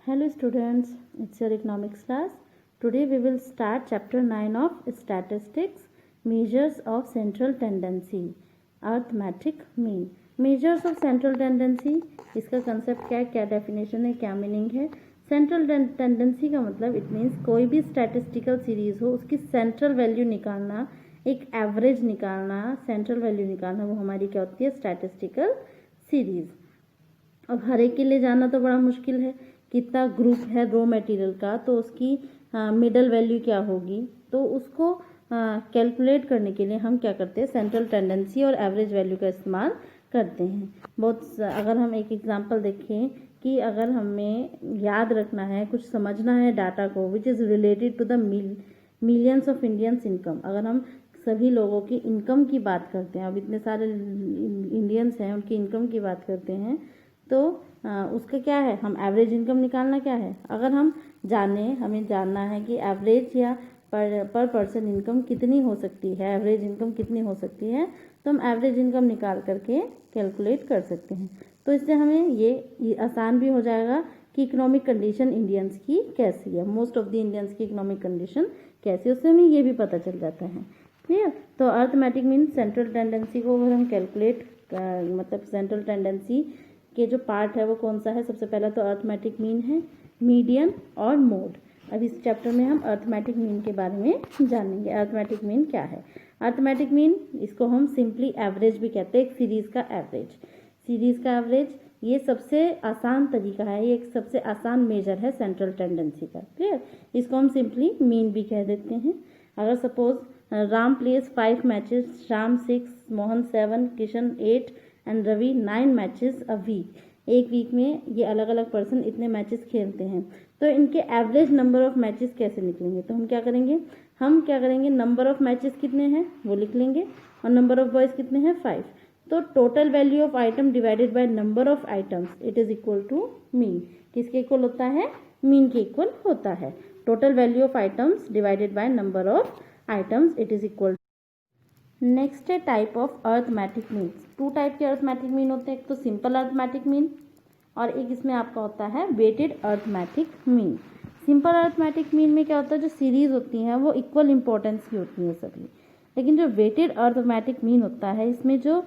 Hello students, it's your economics class. Today we will start chapter 9 of statistics, measures of central tendency, arithmetic mean. Measures of central tendency, इसका concept क्या है, क्या definition है, क्या meaning है. Central tendency का मतलब it means कोई भी स्टैटिस्टिकल सीरीज हो उसकी सेंट्रल वैल्यू निकालना, एक एवरेज निकालना, सेंट्रल वैल्यू निकालना, वो हमारी क्या होती है, स्टैटिस्टिकल सीरीज. अब हर एक के लिए जानना तो बड़ा मुश्किल है, कितना ग्रुप है रॉ मटेरियल का, तो उसकी मिडल वैल्यू क्या होगी, तो उसको कैलकुलेट करने के लिए हम क्या करते हैं, सेंट्रल टेंडेंसी और एवरेज वैल्यू का इस्तेमाल करते हैं. बहुत अगर हम एक एग्जांपल देखें कि अगर हमें याद रखना है, कुछ समझना है डाटा को which is related to the millions of Indians income, अगर हम सभी लोगों की इनकम की बात करते हैं, अब इतने सारे इंडियंस हैं उनकी इनकम की बात करते हैं, तो उसका क्या है, हम एवरेज इनकम निकालना क्या है. अगर हम हमें जानना है कि एवरेज या पर पर्सन इनकम कितनी हो सकती है, एवरेज इनकम कितनी हो सकती है, तो हम एवरेज इनकम निकाल करके कैलकुलेट कर सकते हैं. तो इससे हमें ये आसान भी हो जाएगा कि इकोनॉमिक कंडीशन इंडियंस की कैसी है, मोस्ट ऑफ द इंडियंस की इकोनॉमिक कंडीशन कैसी है, उससे हमें ये भी पता चल जाता है. क्लियर. तो अर्थमेटिक मीन सेंट्रल टेंडेंसी को अगर हम कैलकुलेट मतलब सेंट्रल टेंडेंसी के जो पार्ट है वो कौन सा है, सबसे पहला तो अर्थमेटिक मीन है, मीडियन और मोड. अब इस चैप्टर में हम अर्थमेटिक मीन के बारे में जानेंगे. अर्थमेटिक मीन क्या है. अर्थमेटिक मीन, इसको हम सिंपली एवरेज भी कहते हैं, एक सीरीज का एवरेज. सीरीज का एवरेज ये सबसे आसान तरीका है, ये एक सबसे आसान मेजर है सेंट्रल टेंडेंसी का. क्लियर. इसको हम सिंपली मीन भी कह देते हैं. अगर suppose Ram plays 5 matches, Shyam 6, Mohan 7, Kishan 8 and Ravi 9 matches a week. एक वीक में ये अलग अलग पर्सन इतने मैचेस खेलते हैं, तो इनके एवरेज नंबर ऑफ मैचेस कैसे निकलेंगे. तो हम क्या करेंगे, नंबर ऑफ मैचेस कितने हैं वो लिख लेंगे, और नंबर ऑफ बॉयज़ कितने हैं 5. तो total value of item divided by number of items, it is equal to mean. किसके इक्वल होता है, मीन के इक्वल होता है. Total value of items divided by number of items, it is equal. Next है type of arithmetic mean. 2 type के arithmetic mean होते हैं, एक तो सिंपल अर्थमेटिक मीन और एक इसमें आपका होता है weighted arithmetic mean. Simple arithmetic mean में क्या होता है, जो सीरीज होती हैं वो इक्वल इंपॉर्टेंस की होती हैं सभी, लेकिन जो वेटेड अर्थमेटिक मीन होता है इसमें जो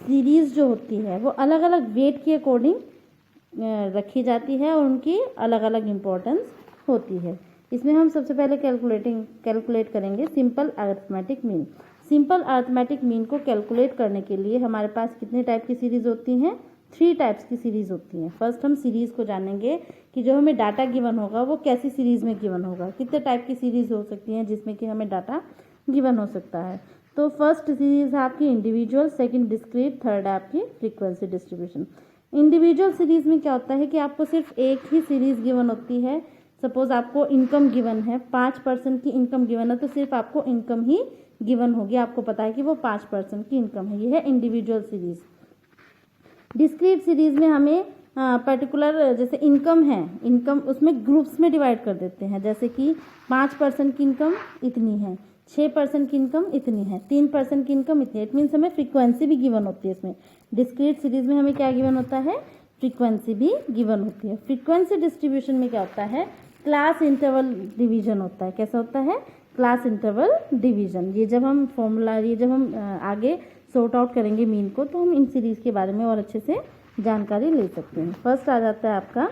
सीरीज जो होती है वो अलग अलग वेट के अकॉर्डिंग रखी जाती है और उनकी अलग अलग इंपॉर्टेंस होती है. इसमें हम सबसे पहले कैलकुलेट करेंगे simple arithmetic mean. Simple arithmetic mean को कैलकुलेट करने के लिए हमारे पास कितने टाइप की सीरीज होती हैं, 3 टाइप्स की सीरीज होती हैं. फर्स्ट हम सीरीज को जानेंगे कि जो हमें डाटा गिवन होगा वो कैसी सीरीज में गिवन होगा, कितने टाइप की सीरीज हो सकती हैं जिसमें कि हमें डाटा गिवन हो सकता है. तो फर्स्ट सीरीज है आपकी इंडिविजुअल, सेकंड डिस्क्रीट, थर्ड है आपकी फ्रीक्वेंसी डिस्ट्रीब्यूशन. इंडिविजुअल सीरीज में क्या होता है कि आपको सिर्फ एक ही सीरीज गिवन होती है. सपोज आपको इनकम गिवन है, 5% की इनकम गिवन है, तो सिर्फ आपको इनकम ही गिवन होगी, आपको पता है कि वो 5% की इनकम है. ये है इंडिविजुअल सीरीज. डिस्क्रीट सीरीज में हमें पर्टिकुलर जैसे इनकम है, इनकम उसमें ग्रुप्स में डिवाइड कर देते हैं, जैसे कि 5% की इनकम इतनी है, 6% की इनकम इतनी है, 3% की इनकम इतनी है. इट मीन्स हमें फ्रीक्वेंसी भी गिवन होती है इसमें. डिस्क्रीट सीरीज में हमें क्या गिवन होता है, फ्रीक्वेंसी भी गिवन होती है. फ्रीक्वेंसी डिस्ट्रीब्यूशन में क्या होता है, क्लास इंटरवल डिवीजन होता है. कैसा होता है, क्लास इंटरवल डिवीजन. ये जब हम आगे सॉर्ट आउट करेंगे मीन को, तो हम इन सीरीज के बारे में और अच्छे से जानकारी ले सकते हैं. फर्स्ट आ जाता है आपका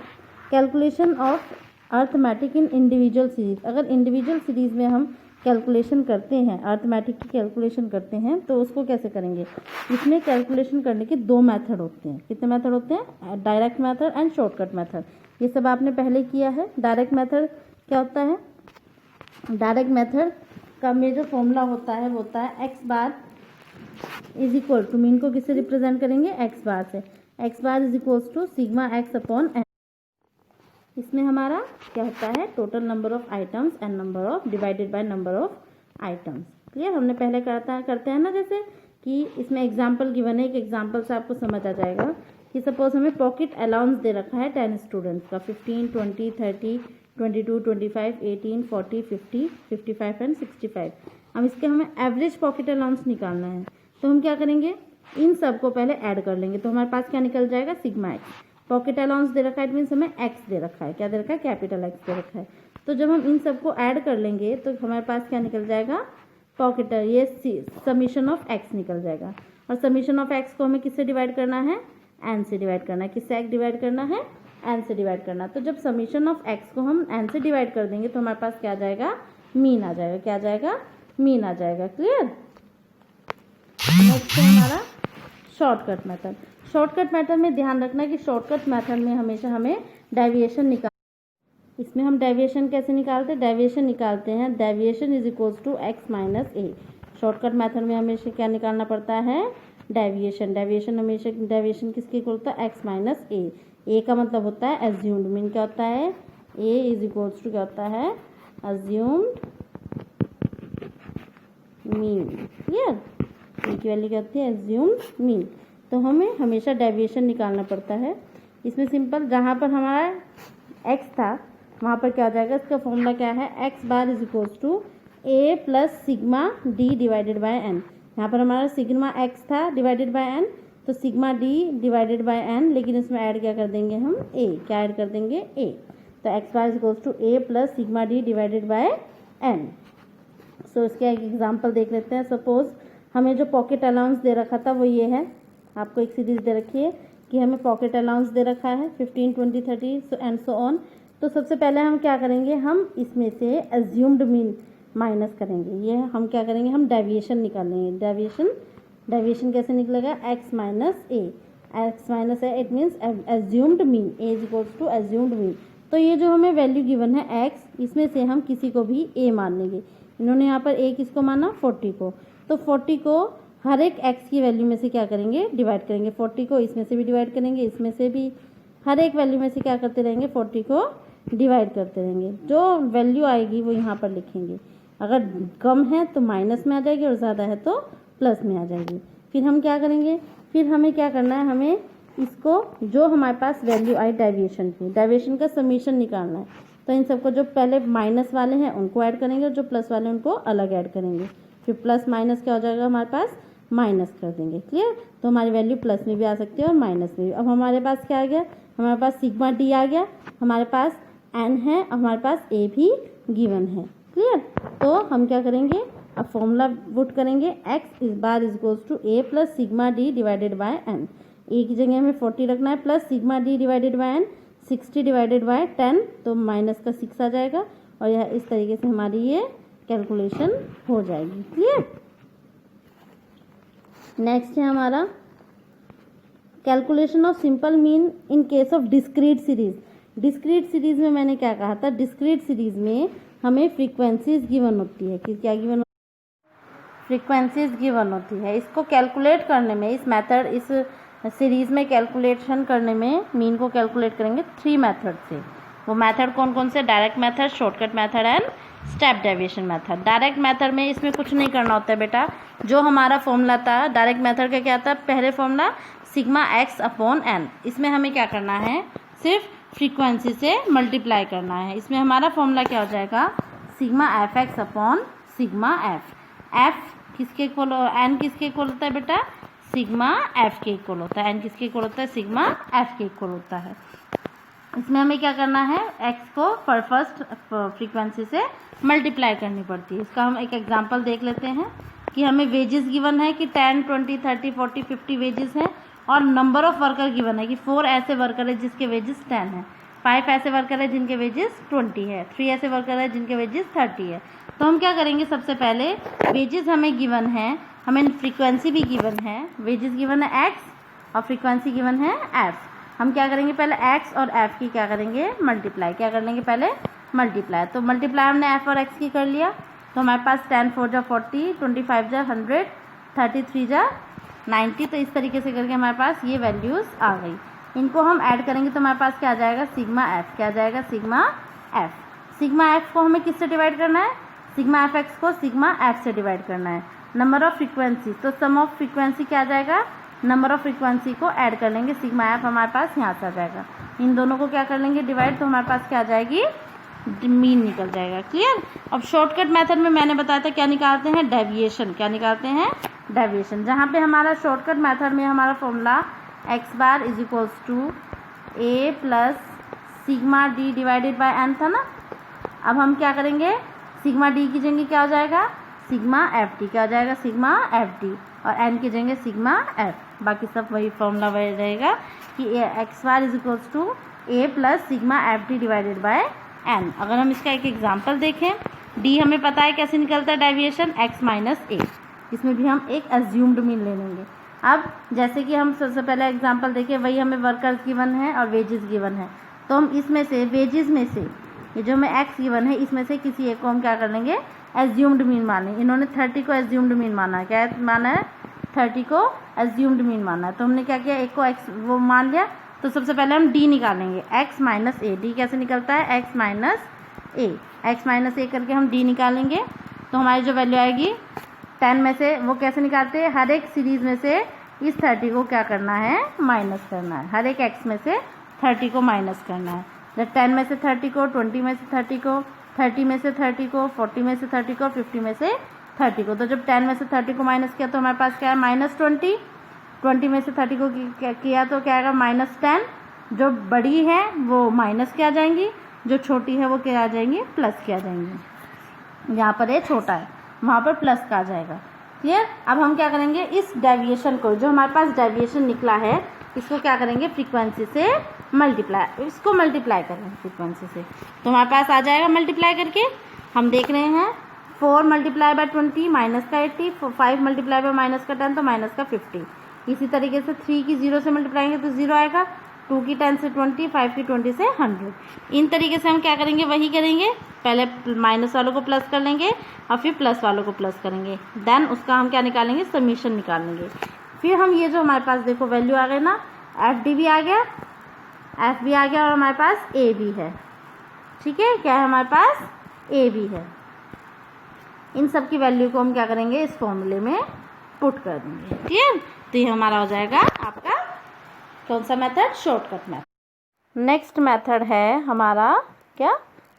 calculation of arithmetic in individual series. अगर इंडिविजुअल सीरीज में हम कैलकुलेशन करते हैं, अर्थमेटिक की कैलकुलेशन करते हैं, तो उसको कैसे करेंगे. इसमें कैलकुलेशन करने के 2 मेथड होते हैं. कितने मेथड होते हैं, direct method and shortcut method. ये सब आपने पहले किया है. डायरेक्ट मेथड क्या होता है, डायरेक्ट मेथड का में जो फॉर्मूला होता है वो होता है x bar is equal to, mean को किससे रिप्रेजेंट करेंगे, एक्स बार से. X bar is equal to sigma x upon n. इसमें हमारा क्या होता है, total number of items and number of divided by number of items. Clear. हमने पहले करते हैं ना, जैसे कि इसमें एग्जाम्पल गिवन है, एक एग्जाम्पल से आपको समझ आ जाएगा कि सपोज हमें पॉकेट अलाउंस दे रखा है 10 स्टूडेंट्स का, 15, 20, 30, 22, 25, 18, 40, 50, 55 एंड 65. अब इसके हमें एवरेज पॉकेट अलाउंस निकालना है, तो हम क्या करेंगे, इन सब को पहले ऐड कर लेंगे. तो हमारे पास क्या निकल जाएगा, सिग्मा एक्स. पॉकेट अलाउंस दे रखा है, इट मीन्स हमें एक्स दे रखा है। क्या दे रखा है? कैपिटल एक्स दे रखा है। तो जब हम इन सबको ऐड कर लेंगे तो हमारे पास क्या निकल जाएगा? पॉकेट, ये समीशन ऑफ एक्स निकल जाएगा। और समीशन ऑफ एक्स को हमें किससे डिवाइड करना है? एन से डिवाइड करना है। किससे एक्स डिवाइड करना है? एन से डिवाइड करना। तो जब समीशन ऑफ एक्स को हम एन से डिवाइड कर देंगे तो हमारे पास क्या आ जाएगा? मीन आ जाएगा। क्या आ जाएगा? मीन आ जाएगा। क्लियर? नेक्स्ट है हमारा शॉर्टकट मेथड। शॉर्टकट मेथड में ध्यान रखना कि शॉर्टकट मेथड में हमेशा हमें डेविएशन इसमें हम डेविएशन कैसे निकालते हैं? डेविएशन निकालते हैं, deviation is equals to x minus A. Shortcut method में हमेशा क्या निकालना पड़ता है? डेविएशन। डेविएशन हमेशा डेविएशन किसके इक्वल होता है? एक्स माइनस ए। ए का मतलब होता है एज्यूम्ड। मीन क्या होता है? ए इज इक्वल्स टू क्या होता है? Assumed mean. क्लियर? ए की वैल्यू क्या होती है? Assumed mean. तो हमें हमेशा डेविएशन निकालना पड़ता है। इसमें सिंपल, जहाँ पर हमारा एक्स था वहाँ पर क्या हो जाएगा? इसका फॉर्मूला क्या है? X bar is equals to A plus sigma d divided by n. यहाँ पर हमारा सिग्मा एक्स था डिवाइडेड बाय एन, तो sigma d divided by n, लेकिन इसमें ऐड क्या कर देंगे हम? ए। क्या ऐड कर देंगे? ए। तो x bar is equals to A plus sigma d divided by n. So इसके एक एग्जाम्पल देख लेते हैं। सपोज हमें जो पॉकेट अलाउंस दे रखा था वो ये है। आपको एक सीरीज दे रखी है कि हमें पॉकेट अलाउंस दे रखा है 15, 20, 30 एंड सो ऑन। तो सबसे पहले हम क्या करेंगे? हम इसमें से एज्यूम्ड मीन माइनस करेंगे। ये हम क्या करेंगे? हम डेविएशन निकालेंगे। डेविएशन कैसे निकलेगा? X minus A. X minus A it means assumed mean. A is equals to assumed mean. तो ये जो हमें वैल्यू गिवन है एक्स, इसमें से हम किसी को भी ए मान लेंगे। इन्होंने यहाँ पर ए किसको माना? 40 को। तो 40 को हर एक एक्स की वैल्यू में से क्या करेंगे? डिवाइड करेंगे। 40 को इसमें से भी डिवाइड करेंगे, इसमें से भी, हर एक वैल्यू में से क्या करते रहेंगे? 40 को डिवाइड करते रहेंगे। जो वैल्यू आएगी वो यहाँ पर लिखेंगे। अगर कम है तो माइनस में आ जाएगी और ज़्यादा है तो प्लस में आ जाएगी। फिर हम क्या करेंगे? फिर हमें क्या करना है? हमें इसको, जो हमारे पास वैल्यू आई डेविएशन की, डेविएशन का समीशन निकालना है। तो इन सबको जो पहले माइनस वाले हैं उनको ऐड करेंगे और जो प्लस वाले उनको अलग ऐड करेंगे। फिर प्लस माइनस क्या हो जाएगा हमारे पास? माइनस कर देंगे। क्लियर? तो हमारी वैल्यू प्लस में भी आ सकती है और माइनस में भी। अब हमारे पास क्या आ गया? हमारे पास सिग्मा डी आ गया, हमारे पास एन है, हमारे पास ए भी गिवन है। क्लियर? तो हम क्या करेंगे? अब फॉर्मूला पुट करेंगे, x is bar is equals to A plus sigma d divided by n. A की जगह हमें 40 रखना है, plus sigma d divided by n 60 divided by 10, तो माइनस का 6 आ जाएगा। और यह इस तरीके से हमारी ये कैलकुलेशन हो जाएगी। क्लियर? नेक्स्ट है हमारा calculation of simple mean in case of discrete series. Discrete series में मैंने क्या कहा था? डिस्क्रीट सीरीज में हमें फ्रीक्वेंसीज गिवन होती है। कि क्या गिवन? फ्रीक्वेंसीज गिवन होती है। इसको कैलकुलेट करने में, इस मेथड, इस सीरीज में कैलकुलेशन करने में मीन को कैलकुलेट करेंगे 3 मेथड से। वो मेथड कौन कौन से? Direct method, shortcut method and step deviation method. Direct method में इसमें कुछ नहीं करना होता है बेटा। जो हमारा फॉर्मूला था डायरेक्ट मेथड का क्या था? पहले formula sigma x upon n. इसमें हमें क्या करना है? सिर्फ फ्रीक्वेंसी से मल्टीप्लाई करना है। इसमें हमारा फॉर्मूला क्या हो जाएगा? Sigma F x upon sigma F. F किसके इक्वल, एन किसके इक्वल होता है बेटा? सिग्मा एफ के इक्वल होता है। एन किसके इक्वल होता है? सिग्मा एफ के इक्वल होता है। इसमें हमें क्या करना है? एक्स को फर्स्ट फ्रीक्वेंसी से मल्टीप्लाई करनी पड़ती है। इसका हम एक एग्जांपल देख लेते हैं कि हमें वेजेस गिवन है कि 10, 20, 30, 40, 50 वेजेस हैं और नंबर ऑफ वर्कर गिवन है कि 4 ऐसे वर्कर है जिसके वेजेस 10 है, 5 ऐसे वर्कर है जिनके वेजेस 20 है, 3 ऐसे वर्कर है जिनके वेजेस 30 है। तो हम क्या करेंगे? सबसे पहले वेजेस हमें गिवन है, हमें फ्रीक्वेंसी भी गिवन है। वेजेस गिवन है एक्स और फ्रीक्वेंसी गिवन है एफ। हम क्या करेंगे? पहले एक्स और एफ की क्या करेंगे? मल्टीप्लाई। क्या कर लेंगे? पहले मल्टीप्लाई। तो मल्टीप्लाई हमने एफ और एक्स की कर लिया, तो हमारे पास 10 4 जा 40, 25 जा 100, 33 जा 90। तो इस तरीके से करके हमारे पास ये वैल्यूज़ आ गई। इनको हम ऐड करेंगे तो हमारे पास क्या आ जाएगा? Sigma F. क्या आ जाएगा? Sigma F. सिग्मा एफ को हमें किससे डिवाइड करना है? सिग्मा एफ एक्स को सिग्मा एफ से डिवाइड करना है। नंबर ऑफ फ्रीक्वेंसी, तो सम ऑफ फ्रीक्वेंसी क्या आ जाएगा? नंबर ऑफ फ्रीक्वेंसी को ऐड कर लेंगे, सिग्मा एफ हमारे पास यहाँ से आ जाएगा। इन दोनों को क्या कर लेंगे? डिवाइड, तो हमारे पास क्या आ जाएगी? मीन निकल जाएगा। क्लियर? अब शॉर्टकट मेथड में मैंने बताया था क्या निकालते हैं? डेविएशन। क्या निकालते हैं? डेविएशन। जहाँ पे हमारा शॉर्टकट मेथड में हमारा formula x bar is equals to A plus sigma d divided by n था ना। अब हम क्या करेंगे, सिग्मा डी की जगह क्या हो जाएगा, सिग्मा एफ टी, क्या हो जाएगा, सिग्मा एफ टी, और एन की जगह सिग्मा एफ। बाकी सब वही फॉर्मूला वही रहेगा कि x bar is equals to A plus sigma f t divided by n. अगर हम इसका एक एग्जांपल देखें, डी हमें पता है कैसे निकलता है डेविएशन, एक्स माइनस ए। इसमें भी हम एक एज्यूम्ड मीन ले लेंगे। अब जैसे कि हम सबसे पहले एग्जांपल देखें, वही हमें वर्कर्स गिवन है और वेजेस गिवन है, तो हम इसमें से वेजेस में से ये जो हमें एक्स गिवन है इसमें से किसी एक को हम क्या कर लेंगे, एज्यूम्ड मीन मान लेंगे। इन्होंने 30 को एज्यूम्ड मीन माना है, क्या माना है, 30 को एज्यूम्ड मीन माना है। तो हमने क्या किया, एक को एक्स वो मान लिया। तो सबसे पहले हम डी निकालेंगे, एक्स माइनस ए। डी कैसे निकलता है, x minus A. X minus ए करके हम डी निकालेंगे तो हमारी जो वैल्यू आएगी 10 में से, वो कैसे निकालते हैं, हर एक सीरीज़ में से इस 30 को क्या करना है, माइनस करना है। हर एक एक्स में से 30 को माइनस करना है। जब 10 में से 30 को, 20 में से 30 को, 30 में से 30 को, 40 में से 30 को, 50 में से 30 को। तो जब 10 में से 30 को माइनस किया तो हमारे पास क्या है, -20। 20 में से 30 को किया तो क्या आएगा, -10। जो बड़ी है वो माइनस के आ जाएंगी, जो छोटी है वो क्या आ जाएंगी, प्लस के आ जाएंगी। यहाँ पर ये छोटा है, वहाँ पर प्लस का आ जाएगा। क्लियर। अब हम क्या करेंगे, इस डेविएशन को, जो हमारे पास डेविएशन निकला है, इसको क्या करेंगे, फ्रीक्वेंसी से मल्टीप्लाई, इसको मल्टीप्लाई करेंगे फ्रीक्वेंसी से, तो हमारे पास आ जाएगा मल्टीप्लाई करके। हम देख रहे हैं 4 मल्टीप्लाई बाय 20 माइनस का 80, 5 मल्टीप्लाई बाय माइनस का 10 तो माइनस का 50। इसी तरीके से 3 की 0 से मल्टीप्लाएंगे तो 0 आएगा, 2 की 10 से 20, 5 की 20 से 100। इन तरीके से हम क्या करेंगे, वही करेंगे, पहले माइनस वालों को प्लस कर लेंगे और फिर प्लस वालों को प्लस करेंगे, देन उसका हम क्या निकालेंगे, समीशन निकालेंगे। फिर हम ये जो हमारे पास देखो वैल्यू आ गई ना, एफ डी भी आ गया, एफ भी आ गया, और हमारे पास ए भी है। ठीक है, क्या है हमारे पास, ए भी है। इन सब की वैल्यू को हम क्या करेंगे, इस फॉर्मूले में पुट कर देंगे। क्लियर। तो ये हमारा हो जाएगा आपका कौन सा method, shortcut method. Next method है हमारा क्या,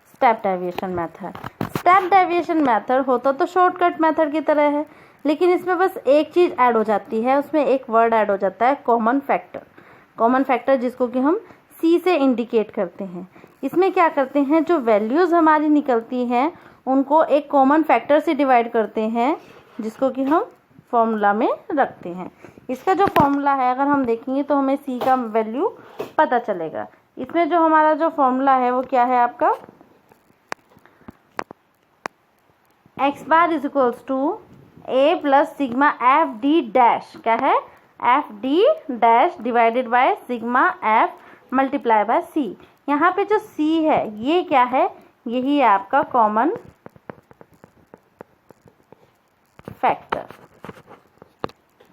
step deviation method. Step deviation method होता तो शॉर्टकट मेथड की तरह है, लेकिन इसमें बस एक चीज़ ऐड हो जाती है, उसमें एक वर्ड ऐड हो जाता है, कॉमन फैक्टर। कॉमन फैक्टर जिसको कि हम सी से इंडिकेट करते हैं। इसमें क्या करते हैं, जो वैल्यूज़ हमारी निकलती हैं उनको एक कॉमन फैक्टर से डिवाइड करते हैं, जिसको कि हम फॉर्मूला में रखते हैं। इसका जो फॉर्मूला है अगर हम देखेंगे तो हमें सी का वैल्यू पता चलेगा। इसमें जो हमारा जो फॉर्मूला है वो क्या है आपका, x bar is equals to A plus sigma f d dash, क्या है, f d dash divided by sigma f multiply by c. यहाँ पे जो सी है ये क्या है, यही है आपका कॉमन फैक्टर।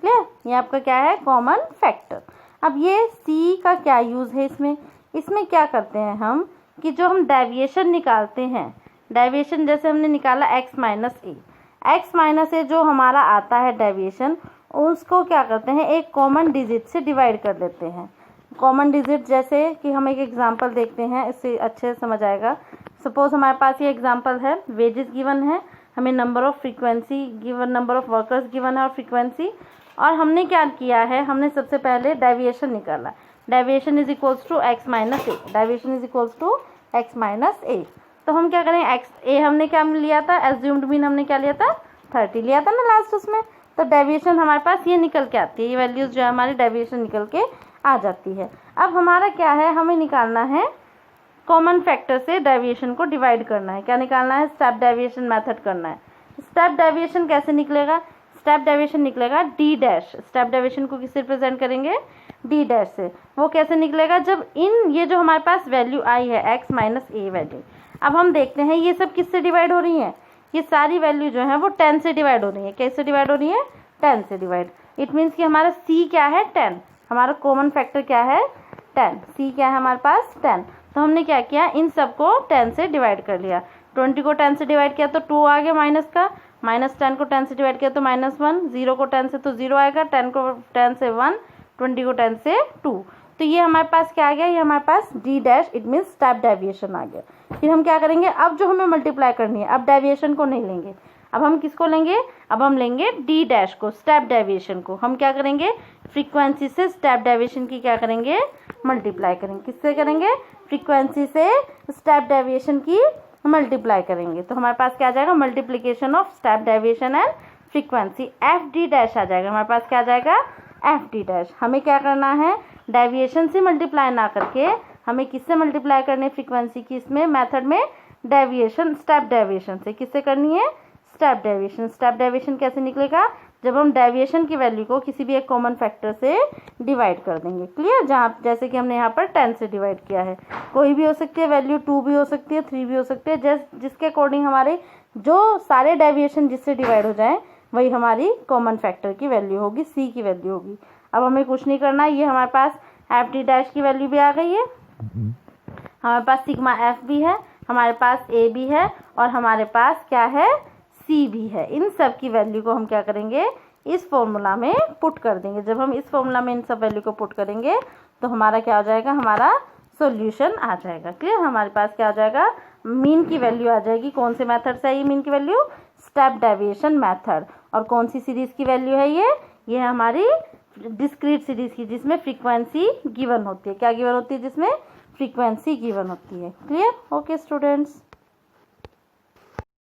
क्लियर, ये आपका क्या है, कॉमन फैक्टर। अब ये सी का क्या यूज़ है इसमें, इसमें क्या करते हैं हम कि जो हम डेविएशन निकालते हैं, डेविएशन जैसे हमने निकाला x minus A, x minus ए जो हमारा आता है डेविएशन, उसको क्या करते हैं, एक कॉमन डिजिट से डिवाइड कर देते हैं। कॉमन डिजिट जैसे कि हम एक एग्जांपल देखते हैं, इससे अच्छे से समझ आएगा। सपोज हमारे पास ये एग्जांपल है, वेजेस गिवन है, हमें number of frequency given, number of workers given है और फ्रीक्वेंसी, और हमने क्या किया है, हमने सबसे पहले डेविएशन निकाला। Deviation is equals to x minus a, deviation is equals to x minus a. तो हम क्या करें, एक्स ए हमने क्या लिया था, एज्यूम्ड मीन हमने क्या लिया था, 30 लिया था ना लास्ट उसमें, तो डेविएशन हमारे पास ये निकल के आती है, ये वैल्यूज़ जो है हमारी डेविएशन निकल के आ जाती है। अब हमारा क्या है, हमें निकालना है कॉमन फैक्टर से डेविएशन को डिवाइड करना है। क्या निकालना है, स्टेप डेविएशन मेथड करना है। स्टेप डेविएशन कैसे निकलेगा, स्टेप डेविएशन निकलेगा डी डैश। स्टेप डेविएशन को किससे रिप्रेजेंट करेंगे, डी डैश से। वो कैसे निकलेगा, जब इन ये जो हमारे पास वैल्यू आई है एक्स माइनस ए वैल्यू, अब हम देखते हैं ये सब किससे डिवाइड हो रही हैं, ये सारी वैल्यू जो है वो 10 से डिवाइड हो रही है। कैसे डिवाइड हो रही है, 10 से डिवाइड। इट मीन्स कि हमारा सी क्या है, 10, हमारा कॉमन फैक्टर क्या है, 10, सी क्या है हमारे पास 10। तो हमने क्या किया, इन सबको 10 से डिवाइड कर लिया। 20 को 10 से डिवाइड किया तो 2 आ गया माइनस का, -10 को 10 से डिवाइड किया तो -1, 0 को 10 से तो 0 आएगा, 10 को 10 से 1, 20 को 10 से 2। तो ये हमारे पास क्या आ गया, ये हमारे पास d dash, it means step deviation आ गया। फिर हम क्या करेंगे, अब जो हमें मल्टीप्लाई करनी है, अब डेविएशन को नहीं लेंगे, अब हम किसको लेंगे, अब हम लेंगे डी डैश को, स्टेप डेविएशन को। हम क्या करेंगे, फ्रीक्वेंसी से स्टेप डेविएशन की क्या करेंगे, मल्टीप्लाई करेंगे। किससे करेंगे, फ्रीक्वेंसी से स्टेप डेविएशन की मल्टीप्लाई करेंगे। तो हमारे पास क्या आ जाएगा, multiplication of step deviation and frequency, f d dash आ जाएगा हमारे पास। क्या आ जाएगा, एफ डी डैश। हमें क्या करना है, डेविएशन से मल्टीप्लाई ना करके हमें किससे मल्टीप्लाई करनी है, फ्रीक्वेंसी की इसमें मेथड में डेविएशन, स्टेप डेविएशन से। किससे करनी है, स्टेप डेविएशन। स्टेप डेविएशन कैसे निकलेगा, जब हम डेविएशन की वैल्यू को किसी भी एक कॉमन फैक्टर से डिवाइड कर देंगे। क्लियर, जहाँ जैसे कि हमने यहाँ पर 10 से डिवाइड किया है, कोई भी हो सकती है वैल्यू, 2 भी हो सकती है, 3 भी हो सकती है, जिसके अकॉर्डिंग हमारे जो सारे डेविएशन जिससे डिवाइड हो जाए वही हमारी कॉमन फैक्टर की वैल्यू होगी, सी की वैल्यू होगी। अब हमें कुछ नहीं करना, ये हमारे पास एफ डी डैश की वैल्यू भी आ गई है, हमारे पास सिग्मा एफ भी है, हमारे पास ए भी है और हमारे पास क्या है, सी भी है। इन सब की वैल्यू को हम क्या करेंगे, इस फॉर्मूला में पुट कर देंगे। जब हम इस फॉर्मूला में इन सब वैल्यू को पुट करेंगे तो हमारा क्या हो जाएगा, हमारा सॉल्यूशन आ जाएगा। क्लियर, हमारे पास क्या आ जाएगा, मीन की वैल्यू आ जाएगी। कौन से मेथड से है ये मीन की वैल्यू, स्टेप डेविएशन मेथड। और कौन सी सीरीज की वैल्यू है ये है हमारी डिस्क्रीट सीरीज की, जिसमें फ्रीक्वेंसी गिवन होती है। क्या गिवन होती है, जिसमें फ्रीक्वेंसी गिवन होती है। Clear, okay students.